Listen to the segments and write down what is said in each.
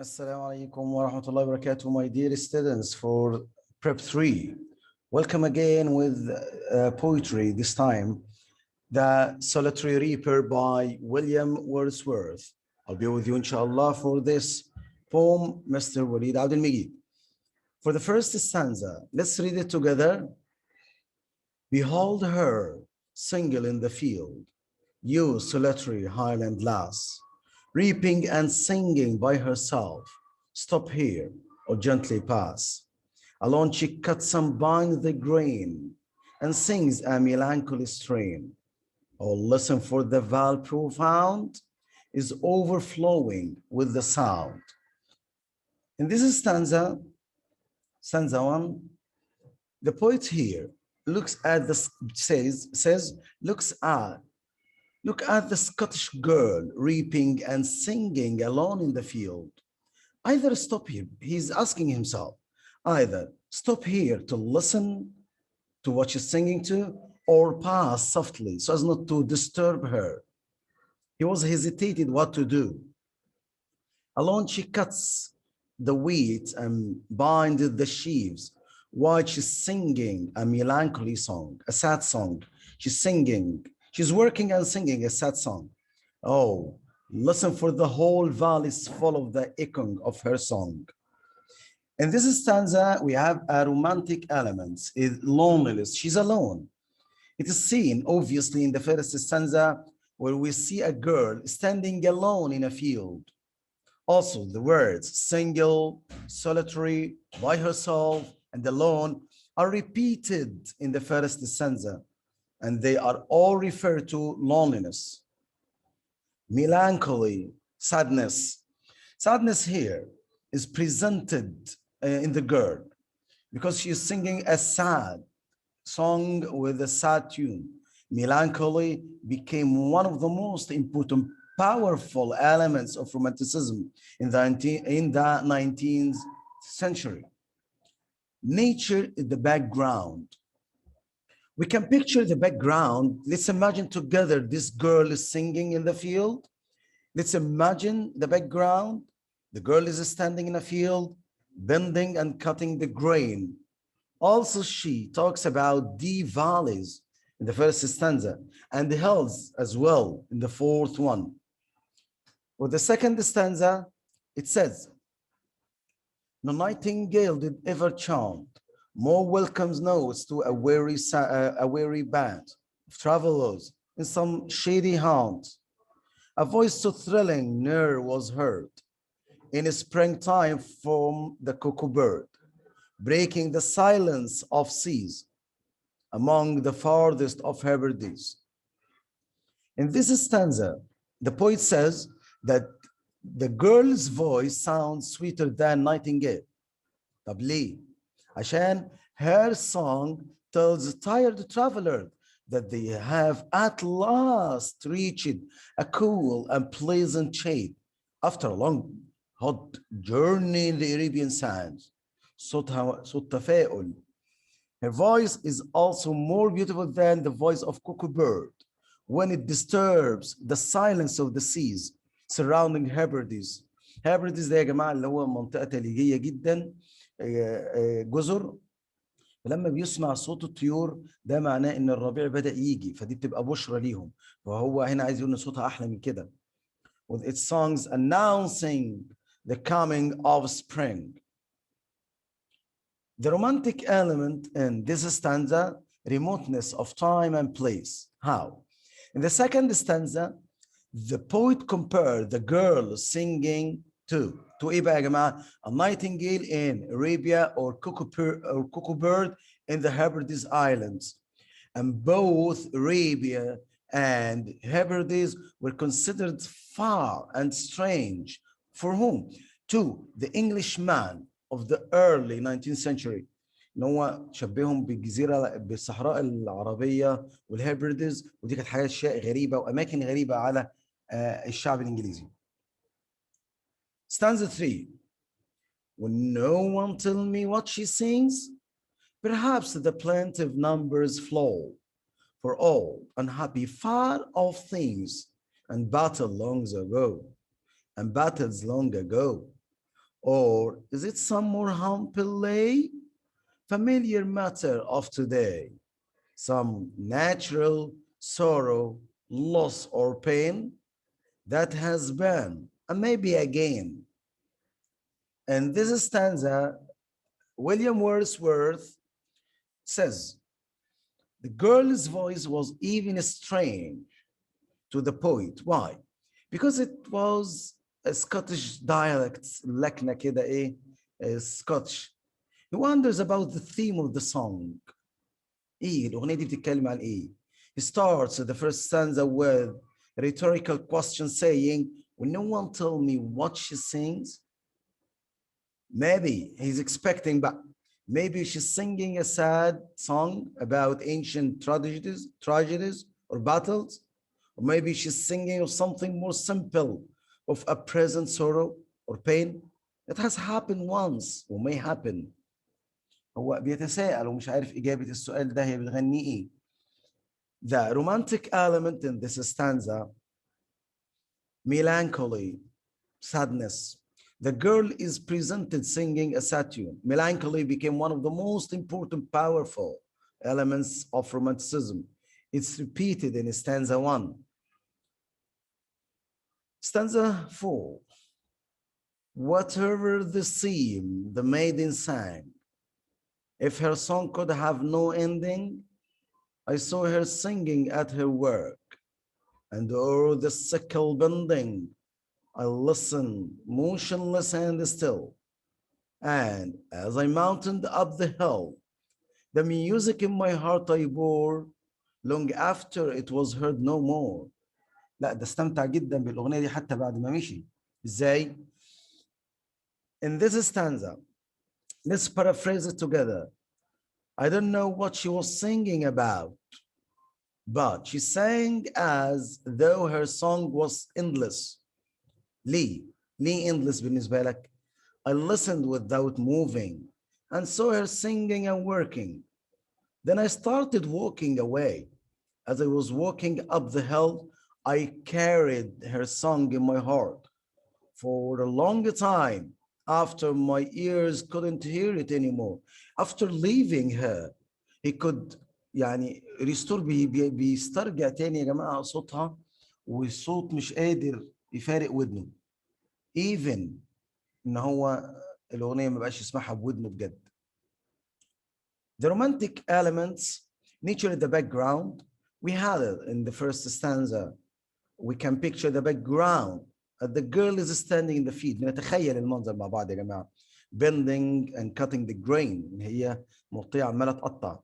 Assalamu alaikum wa rahmatullahi wa barakatuh, my dear students for Prep 3. Welcome again with poetry, this time, The Solitary Reaper by William Wordsworth. I'll be with you, inshallah, for this poem, Mr. Waleed Abdul Majid. For the first stanza, let's read it together. Behold her, single in the field, you solitary highland lass, reaping and singing by herself. Stop here or gently pass. Alone she cuts and binds the grain and sings a melancholy strain. Oh, listen, for the vale profound is overflowing with the sound. In this stanza one, the poet here looks at the says look at the Scottish girl reaping and singing alone in the field. Either stop here, he's asking himself, either stop here to listen to what she's singing to, or pass softly so as not to disturb her. He was hesitated what to do. Alone she cuts the wheat and binds the sheaves while she's singing a melancholy song, a sad song. She's working and singing a sad song. Oh, listen, for the whole valley is full of the echoing of her song. In this stanza, we have a romantic element, is loneliness. She's alone. It is seen, obviously, in the first stanza, where we see a girl standing alone in a field. Also, the words single, solitary, by herself, and alone are repeated in the first stanza, and they are all referred to loneliness, melancholy, sadness. Sadness here is presented in the girl because she is singing a sad song with a sad tune. Melancholy became one of the most important, powerful elements of Romanticism in the 19th century. Nature is the background. We can picture the background. Let's imagine together this girl is singing in the field. Let's imagine the background. The girl is standing in a field, bending and cutting the grain. Also, she talks about the valleys in the first stanza and the hills as well in the fourth one. With the second stanza, it says, no nightingale did ever chant more welcome notes to a weary band of travelers in some shady haunt. A voice so thrilling ne'er was heard in springtime from the cuckoo bird, breaking the silence of seas among the farthest of Hebrides. In this stanza, the poet says that the girl's voice sounds sweeter than nightingale. طب ليه؟ عشان her song tells a tired traveler that they have at last reached a cool and pleasant shade after a long hot journey in the Arabian sands. صوت تفاؤل. Her voice is also more beautiful than the voice of cuckoo bird when it disturbs the silence of the seas surrounding Hebrides. Hebrides ده يا جماعة اللي هو منطقة ثلجية جدا، جزر. لما بيسمع صوت الطيور ده معناه ان الربيع بدأ يجي، فدي بتبقى بشرة ليهم. وهو هنا عايز يقول ان صوتها احلى من كده. With its songs announcing the coming of spring. The romantic element in this stanza, remoteness of time and place. How? In the second stanza, the poet compared the girl singing to ايه بقى يا جماعه؟ A nightingale in Arabia or cuckoo bird in the Hebrides Islands. And both Arabia and Hebrides were considered far and strange. For whom? To the Englishman of the early 19th century. ان هو شبههم بالجزيره بالصحراء العربيه والهيبردز، ودي كانت حاجات اشياء غريبه واماكن غريبه على الشعب الانجليزي. Stanza 3. Will no one tell me what she sings? Perhaps the plaintive numbers flow for all unhappy far off things and battles long ago. Or is it some more humbly familiar matter of today? Some natural sorrow, loss, or pain that has been, and maybe again. In this stanza, William Wordsworth says, the girl's voice was even strange to the poet. Why? Because it was a Scottish dialect, لكنة كده إيه, Scotch. He wonders about the theme of the song. إيه الأغنية دي بتتكلم عن إيه? He starts the first stanza with a rhetorical question saying, will no one tell me what she sings? Maybe he's expecting, but maybe she's singing a sad song about ancient tragedies or battles. Or maybe she's singing of something more simple, of a present sorrow or pain. It has happened once or may happen. هو بيتساءل ومش عارف إجابة السؤال ده هي بتغني إيه. The romantic element in this stanza, melancholy, sadness. The girl is presented singing a sad tune. Melancholy became one of the most important, powerful elements of romanticism. It's repeated in stanza 1. Stanza 4. Whatever the theme the maiden sang, if her song could have no ending, I saw her singing at her work, and o'er the sickle bending, I listened, motionless and still. And as I mounted up the hill, the music in my heart I bore, long after it was heard no more. لا ده استمتع جدا بالأغنية دي حتى بعد ما مشي. إزاي؟ In this stanza, let's paraphrase it together. I don't know what she was singing about, but she sang as though her song was endless. ليه endless بالنسبة لك؟ I listened without moving and saw her singing and working. Then I started walking away. As I was walking up the hill, I carried her song in my heart. For a long time, after my ears couldn't hear it anymore, after leaving her, he could يعني restore بيسترجع تاني يا جماعة صوتها والصوت مش قادر يفارق ودنه. Even ان هو الاغنيه ما بقاش يسمعها بودنه بجد. The romantic elements, nature in the background, we had it in the first stanza. We can picture the background. The girl is standing in the field. نتخيل المنظر مع بعض يا جماعه. Bending and cutting the grain. هي مطيعه عماله تقطع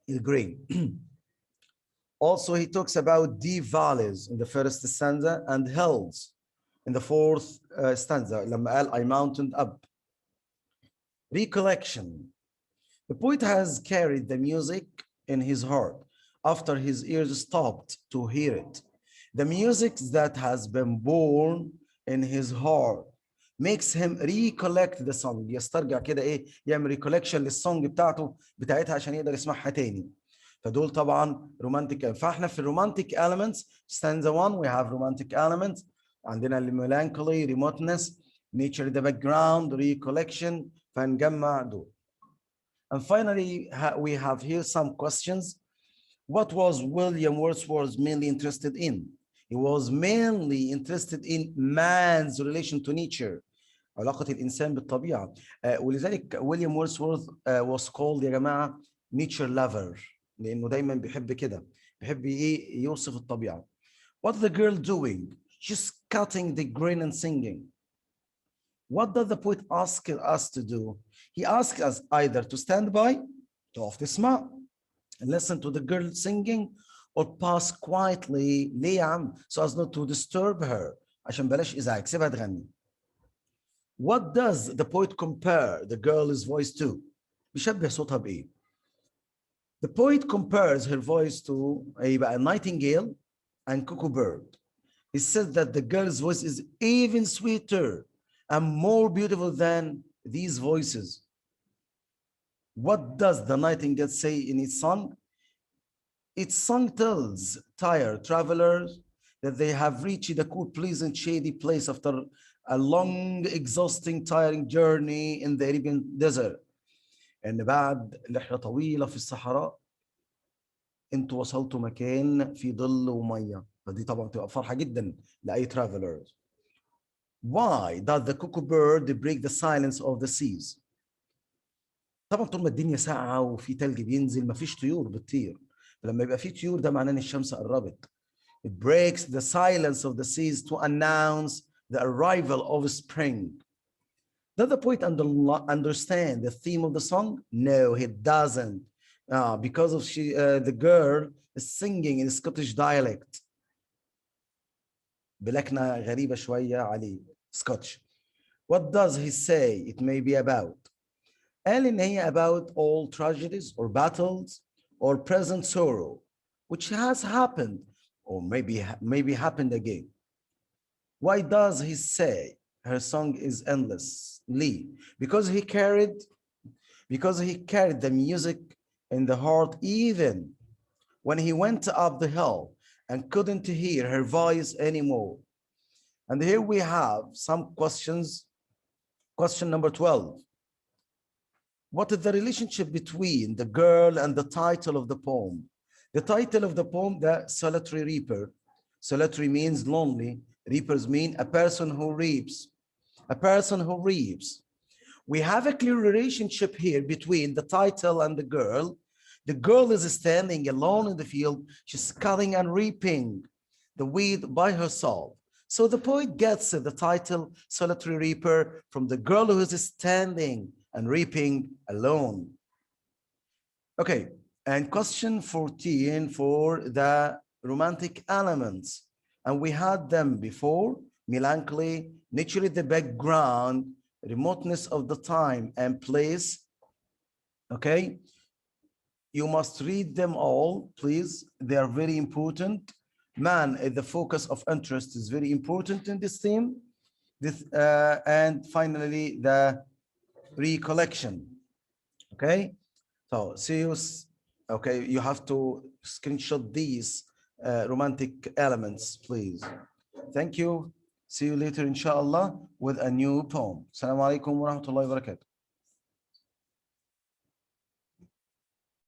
الجرين. Also, he talks about deep valleys in the first stanza and hills in the fourth stanza. لما قال I mounted up. Recollection. The poet has carried the music in his heart after his ears stopped to hear it. The music that has been born in his heart makes him recollect the song. يسترجع كده ايه يعمل recollection للسونج بتاعتها عشان يقدر يسمعها تاني. فدول طبعا رومانتيك. فاحنا في الرومانتيك elements stanza 1 we have romantic elements. عندنا الميلانكولي, remoteness, nature in the background, recollection. فنجمع دول. And finally, we have here some questions. What was William Wordsworth mainly interested in? He was mainly interested in man's relation to nature. علاقة الإنسان بالطبيعة. ولذلك William Wordsworth was called يا جماعة nature lover. لأنه دايما بيحب كده. بيحب إيه يوصف الطبيعة. What's the girl doing? She's cutting the grain and singing. What does the poet ask us to do? He asks us either to stand by, تقف تسمع, and listen to the girl singing, or pass quietly, ليه يا عم? So as not to disturb her. عشان بلاش إزعاج, سيبها تغني. What does the poet compare the girl's voice to? بيشبه صوتها بإيه? The poet compares her voice to a nightingale and cuckoo bird. He says that the girl's voice is even sweeter and more beautiful than these voices. What does the nightingale say in its song? Its song tells tired travelers that they have reached a cool, pleasant, shady place after a long, exhausting, tiring journey in the Arabian desert. إن بعد رحلة طويلة في الصحراء انتوا وصلتوا مكان فيه ظل ومية، فدي طبعا تبقى فرحة جدا لأي travelers. Why does the cuckoo bird break the silence of the seas? طبعا طول ما الدنيا ساقعة وفي تلج بينزل مفيش طيور بتطير، فلما يبقى في طيور ده معناه ان الشمس قربت. It breaks the silence of the seas to announce the arrival of spring. Does the poet understand the theme of the song? No, he doesn't. Because of the girl is singing in Scottish dialect. بلكنة غريبة شوية عليه. Scotch. What does he say it may be about? قال إن هي about all tragedies or battles or present sorrow, which has happened or maybe happened again. Why does he say her song is endlessly? Because he carried the music in the heart even when he went up the hill and couldn't hear her voice anymore. And here we have some questions. Question number 12. What is the relationship between the girl and the title of the poem? The title of the poem, The Solitary Reaper. Solitary means lonely. Reapers mean a person who reaps. A person who reaps. We have a clear relationship here between the title and the girl. The girl is standing alone in the field. She's cutting and reaping the wheat by herself. So the poet gets the title Solitary Reaper from the girl who is standing and reaping alone. Okay, and question 14 for the romantic elements. And we had them before: melancholy, naturally the background, remoteness of the time and place. Okay, you must read them all, please. They are very important. Man, the focus of interest is very important in this theme. And finally, the recollection. Okay, so see you. Okay, you have to screenshot these romantic elements, please. Thank you. See you later, inshallah, with a new poem. Assalamu alaikum wa rahmatullahi wa barakatuh.